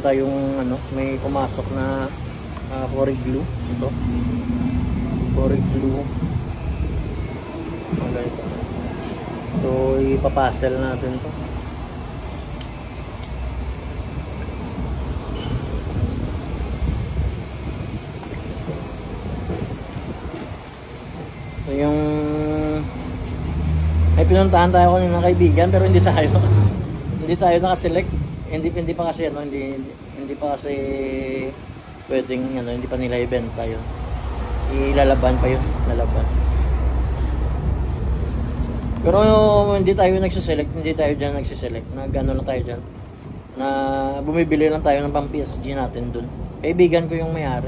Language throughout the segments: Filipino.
tayong ano, may pumasok na Cory glue. Ito Cory glue. Ganito. So ipapasel natin to. So yung may pinuntahan tayo kanina ng kaibigan pero hindi tayo naka-select. Hindi pa kasi ano, hindi pa kasi pwedeng ano, hindi pa nila ibenta yun. Ilalaban pa yun, lalaban. Pero hindi tayo nagse-select, Nag-ano lang tayo diyan. Na bumibili lang tayo ng pang PSG natin dun. Kaibigan ko yung may-ari.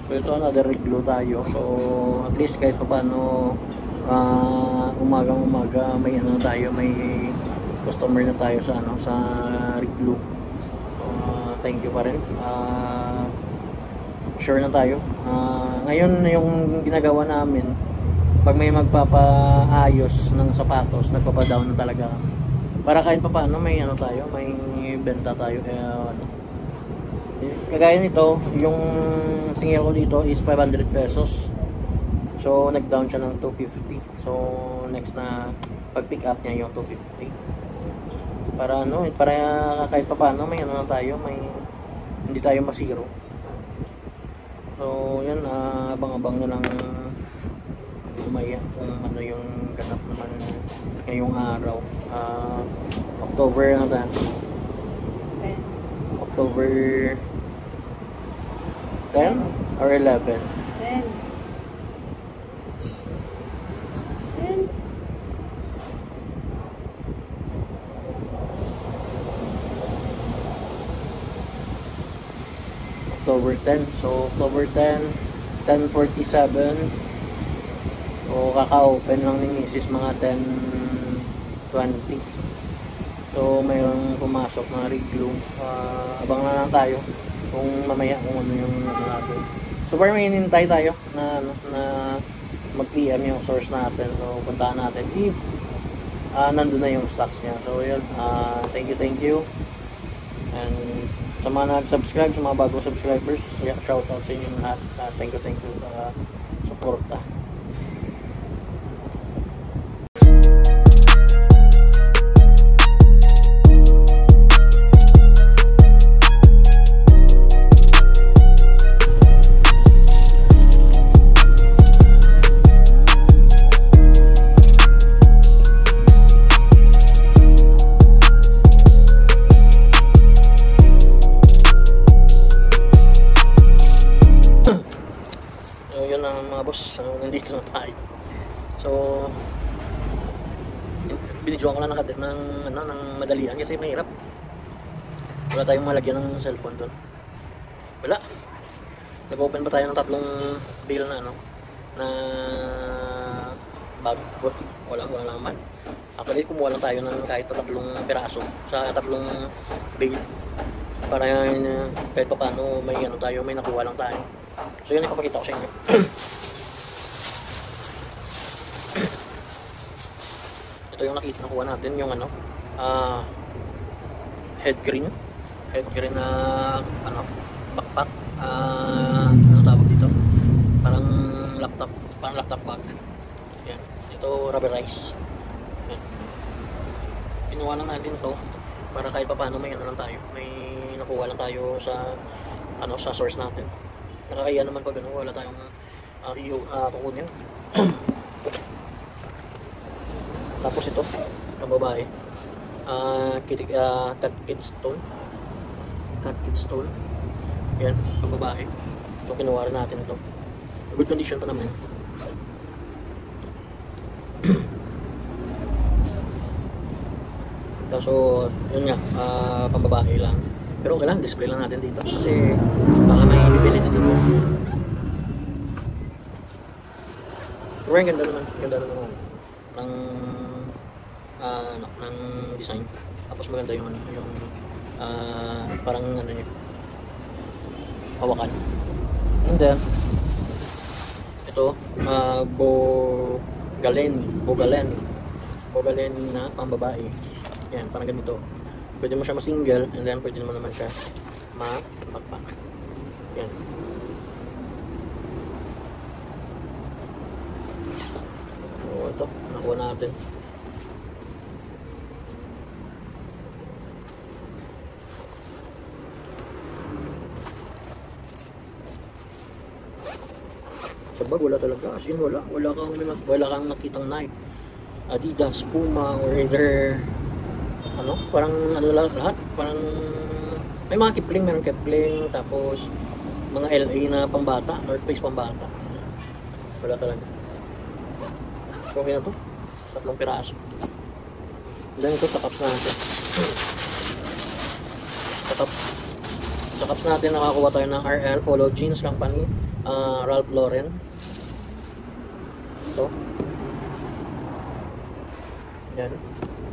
So ito, another glue tayo. So at least kahit pa paano umagang-umaga may ano tayo, may customer na tayo sa ano, sa glue. Thank you pa rin. Sure na tayo. Ngayon yung ginagawa namin, pag may magpapaayos ng sapatos, nagpapa-down na talaga. Para kahit pa paano may ano tayo, may benta tayo. Kagaya nito, yung singil ko dito is 500 pesos. So nag-down siya ng 250. So next na pag-pick up niya yung 250. Para ano, para kahit papaano may ano na tayo, may hindi tayo masiro. So yan, abang-abang na lang umaya kung ano yung ganap naman ngayong araw. October na tayo. October 10 or 11? 10. 10. October 10. So October 10, 10:47. So kaka-open lang ni Mrs. mga 10:20. So mayroong pumasok na glue. Abang na lang tayo kung mamaya kung ano yung ano natin. So parang may hinintay tayo na ano, na mag-PM yung source natin. So puntahan natin if nandun na yung stocks niya. So yun, thank you. And sa mga nag-subscribe, sa mga bagong subscribers, shout out sa inyo lahat. Thank you sa suporta. Boss, nandito na tayo. So binidyoan ko lang ng madalian kasi mahirap. Wala tayong malagyan ng cellphone doon. Wala. Nag-open pa tayo ng 3 bale na ano, na bag. Wala naman. Actually kumuha lang tayo ng kahit 3 piraso sa 3 bale para kahit pa paano may ano tayo, may nakuha lang tayo. So yun, ipapakita ko sa inyo. Ito yung nakuha natin, yung ano, head green na ano, backpack, ano tawag dito, parang laptop bag. Yan, ito rubberized. Yan, pinuha lang natin to para kahit pa paano may ano lang tayo, may nakuha lang tayo sa ano, sa source natin. Nakakaya naman pag ano, wala tayong kukunin. Tapos ito, ang babae, cut kit stone. Yan, ang babae. So kinuha rin natin ito. Good condition pa naman. Kaso, yun nga, pambabae lang. Pero okay lang, display lang natin dito. Kasi, baka may bibili dito. Pero ang ganda naman. Ganda naman. Ng design. Tapos maganda yung ano, yung parang ano niya. Hawakan. And then, ito, Bogalen na pambabae. Yan, parang ganito. Pwede mo siya ma-single, and then pwede mo naman siya ma-backpack. Yan. So, ito, nakuha natin. Sa bag, wala talaga. As in, wala kang nakitang Nike, Adidas, Puma, or either ano, parang ano lang lahat. Parang may mga Kipling, meron Kipling, tapos mga LA na pambata, North Face pambata. Wala talaga. So, okay na to. 3 piraso. Then ito, sa cups natin. Sa cups natin, nakakuha tayo ng RL Polo Jeans Company, Ralph Lauren. Ito. Yan.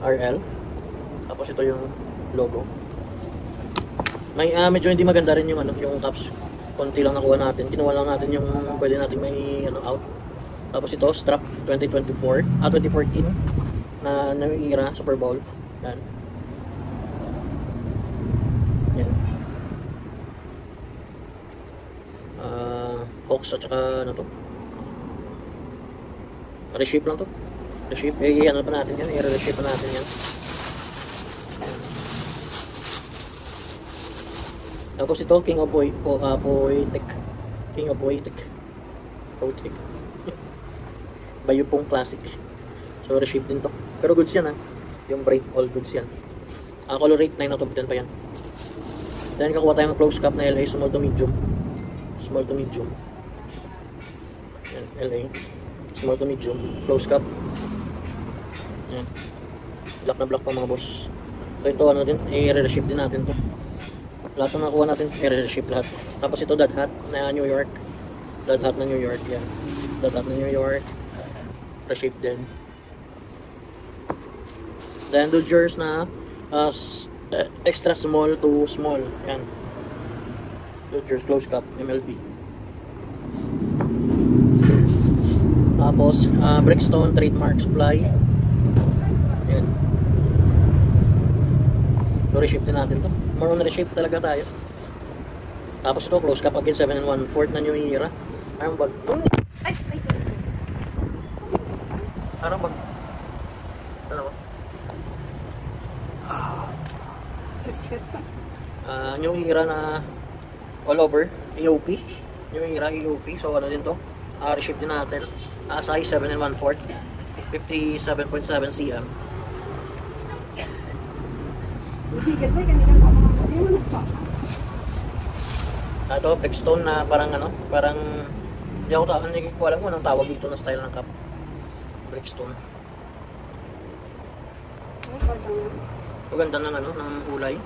RL. Tapos ito yung logo. May medyo hindi maganda rin yung ano, yung cups. Konti lang nakuha natin. Kinuha lang natin yung pwede natin may ano out. Tapos ito, strap 2014 na era Super Bowl. Yan. Yan. Hawks at saka ano to. Reshape lang to. Reshape. Ano pa natin yan? I-reshape pa natin yan. Tapos ito, King of Poetic. King of Poetic. Poetic. Bayupong Classic. So, reshape din to. Pero goods yan ha. Yung braid, all goods yan. Color rate, 9 out of 10 pa yan. Then, kakuha tayo ng close cap na LA, small to medium. Small to medium. Yan, LA. Small to medium. Close cap. Yan. Black na black pa mga boss. So, ito ano din, i-reshape din natin to. Lahat na nakuha natin, i-reshape lahat. Tapos ito, dad hat na New York. Dad hat na New York, yan. Dad hat na New York. Reshape din. Then, Dodgers na extra small to small. Yan. Dodgers close cap, MLB. Tapos, Brickstone trademark supply. Yan. So, reshape din natin to. More on reshape talaga tayo. Tapos ito, close cap again, 7 1/4 na New Era. Parang bag. Ay, sorry. Parang bag. Ano ba? New Era na all over. EOP. New Era EOP. So ano din to? Reshape din natin. Size 7 1/4. 57.7 cm. Ito, Brickstone na parang ano, parang hindi ko alam kung anong tawag dito na style ng cup. Brickstone. Maganda ng ano, ng kulay.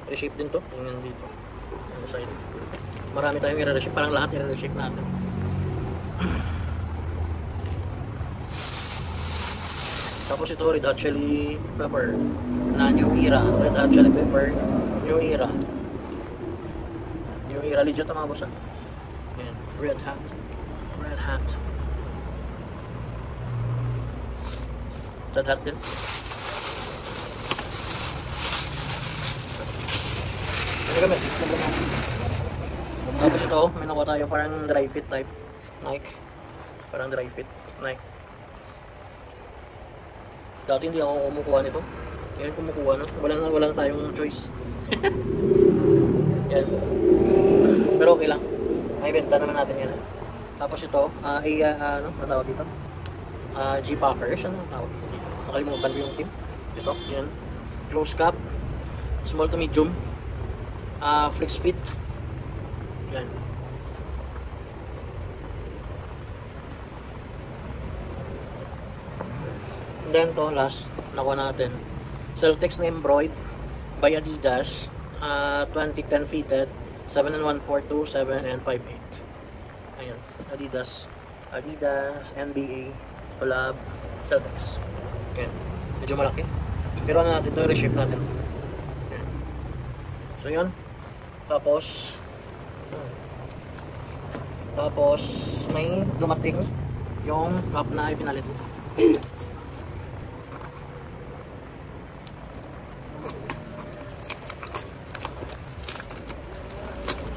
Reshape din to, yung dito. Yung side. Marami tayong i-reshape, parang lahat i-reshape natin. Tapos ito, Red Hot Chili Pepper na New Era. Red Hot Chili Pepper, New Era. New Era, legit ang mga boss. Ayan, Red Hot. Red Hot. Red Hot din. Ano gamit? Tapos ito, may nakuha tayo parang dry fit type Nike. Parang dry fit Nike. Dati hindi ako kumukuha nito. Ngayon kumukuha na. Wala na tayong choice. Yan. Pero okay lang. May benta naman natin yan. Tapos ito, ano tawag dito? G-Packers. Ano tawag? Nakalimutan ko yung team. Ito, yan. Close cap. Small to medium. Flex fit. Yan. And then to last, nakuha natin. Celtics na embroid by Adidas. 2010 fitted. 7 and 1, 4, 2, 7 and 5, 8. Ayan. Adidas, NBA, collab, Celtics. Ayan. Medyo malaki. Pero ano natin ito, reshape natin. Ayan. So yun. Tapos may dumating yung cup na ipinalit mo.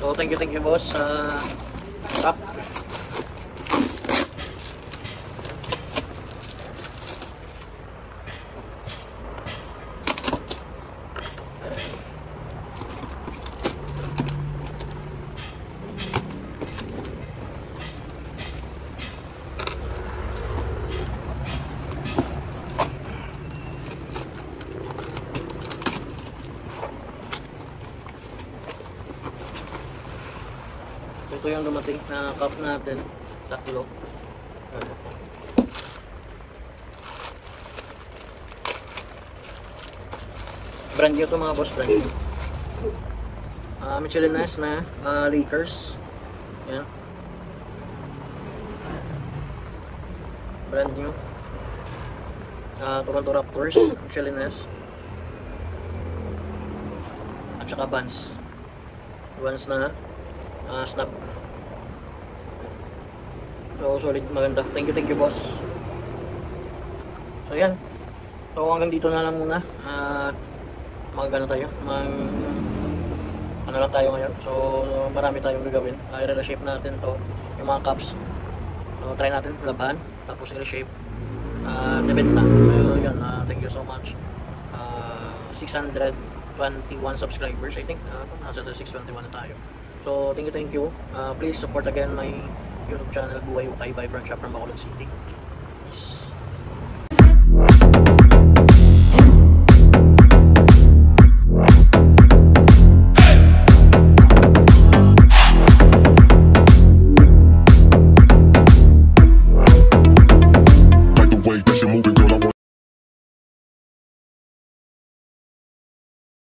So thank you boss sa cup. Ito yung dumating na cup natin, tatlo. Brand new to mga boss, brand new. Michelin Ness na Lakers. Yan. Brand new. Toronto Raptors, Michelin Ness. At saka Vans. Vans na snap. So solid, maganda. Thank you boss. So yan. So hanggang dito na lang muna. Magano tayo. Ano lang tayo ngayon. So marami tayong gagawin. I-reshape natin to, yung mga cups. So try natin labahan, tapos i-reshape. Debenta. So yan, thank you so much. 621 subscribers, I think. Nasa 621 na tayo. So thank you. Please support again my YouTube channel, Buhay Ukay by Brand Shop from Bacolod City.